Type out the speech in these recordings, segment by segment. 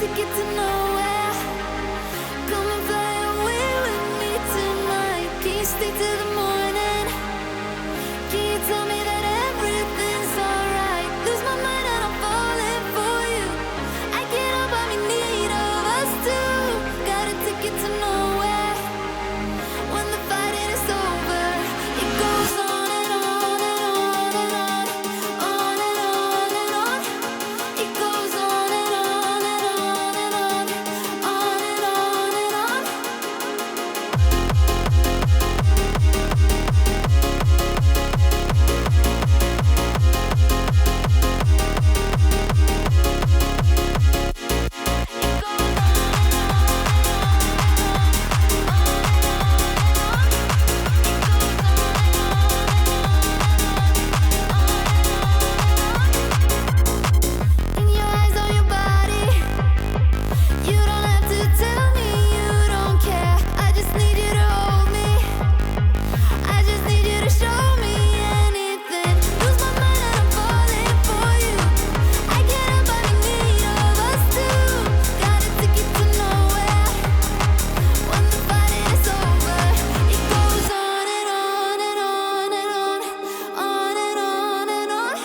ticket to nowhere. Come and fly away with me tonight. Can you stay till the morning? Can you tell me that everything's alright? Lose my mind and I'm falling for you. I can't help but be in need of us two. Got a ticket to nowhere. When the fighting is over, it goes on and on and on and on, on and on and on. It goes on and on and on and on, on and on and on. In your eyes, on your body, you don't have to tell me you don't care. I just need you to hold me. I just need you to show me anything. Lose my mind and I'm falling for you. I can't help but be in need of us two. Got a ticket to nowhere. When the fighting is over, it goes on and on and on and on, on and on and on.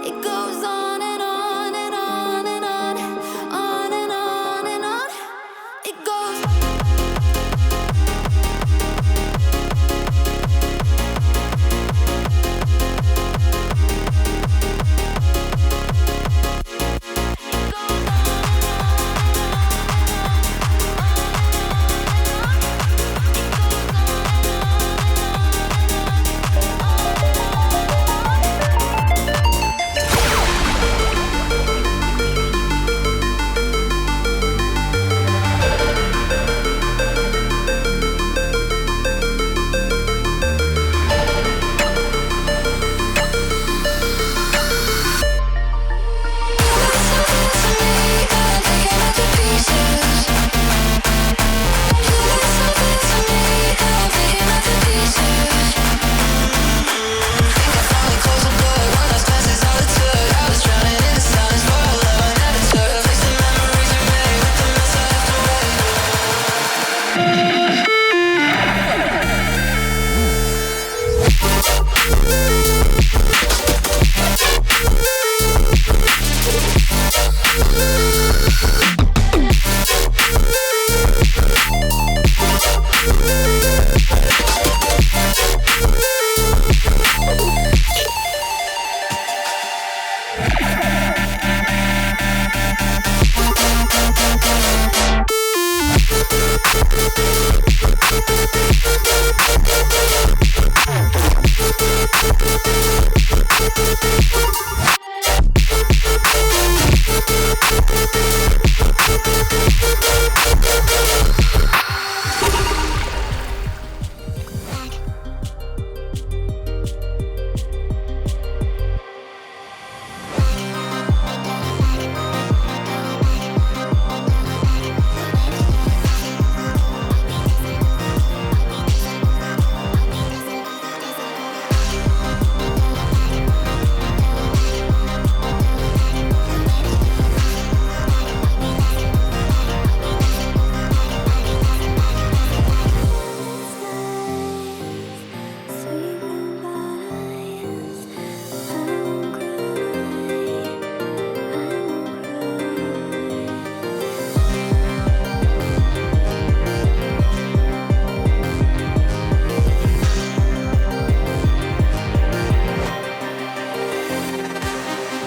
It goes on and on and on and on, on and on and on. It goes.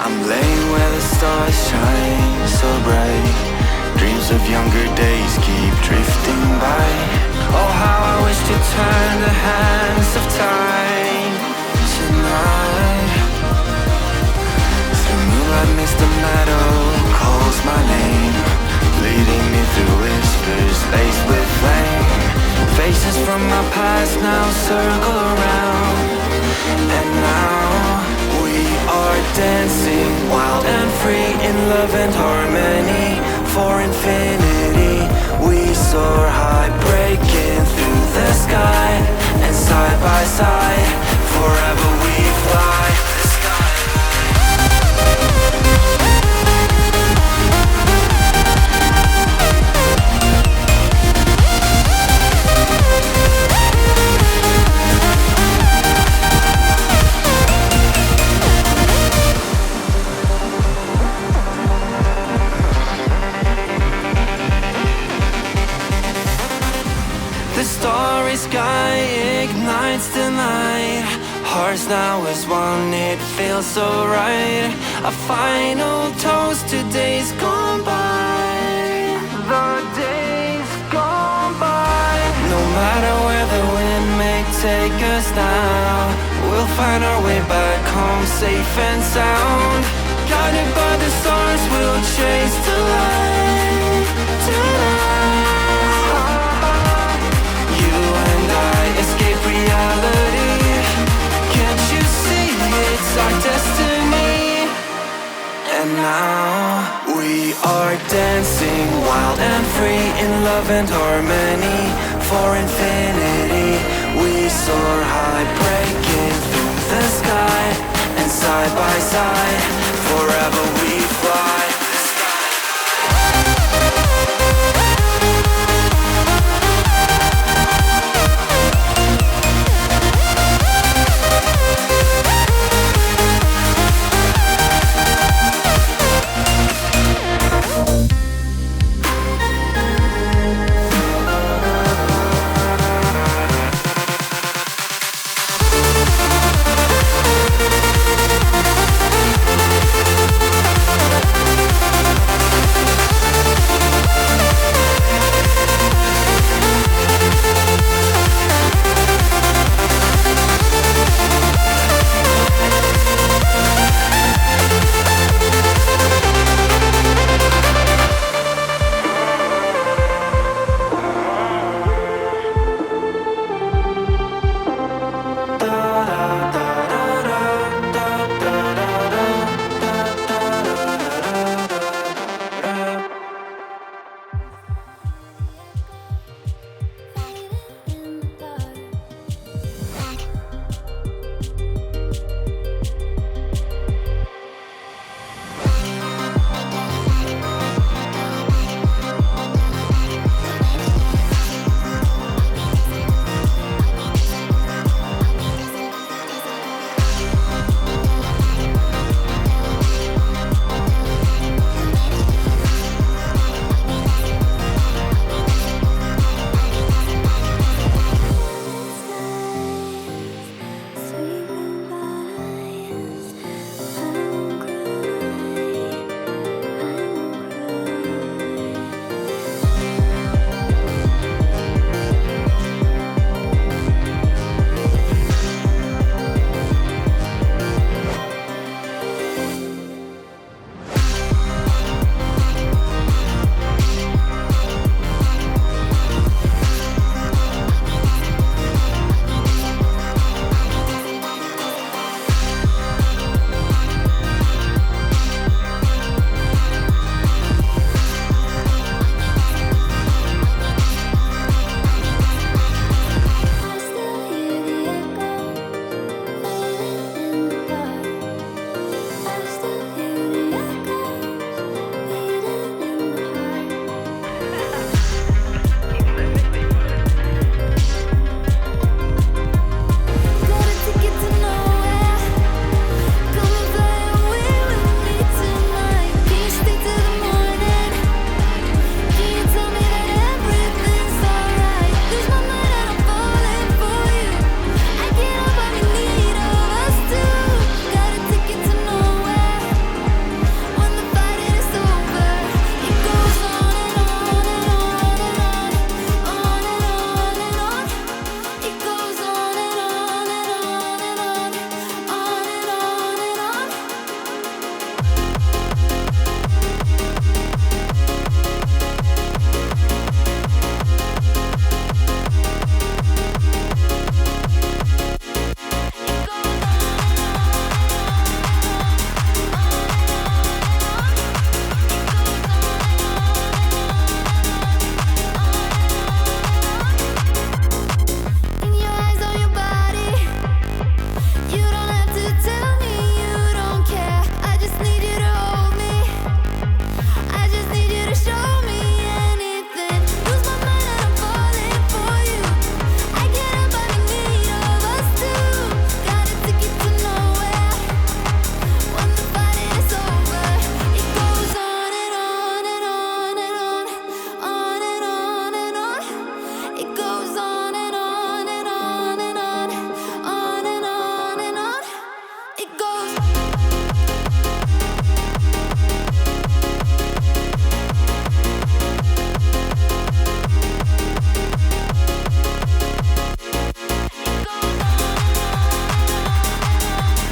I'm laying where the stars shine so bright. Dreams of younger days keep drifting by. Oh, how I wish to turn the hands of time tonight. Through moonlight mist the meadow calls my name, leading me through whispers laced with flame. Faces from my past now circle around, and now we are dancing wild and free in love and harmony. For infinity we soar high, breaking through the sky, and side by side forever we fly. The sky. hearts now is one, it feels so right. A final toast to days gone by. The days gone by. No matter where the wind may take us now, we'll find our way back home safe and sound. Guided by the stars, we'll chase the light tonight. You and I escape reality. Can't you see it's our destiny? And now we are dancing wild and free in love and harmony. For infinity we soar high, breaking through the sky. And side by side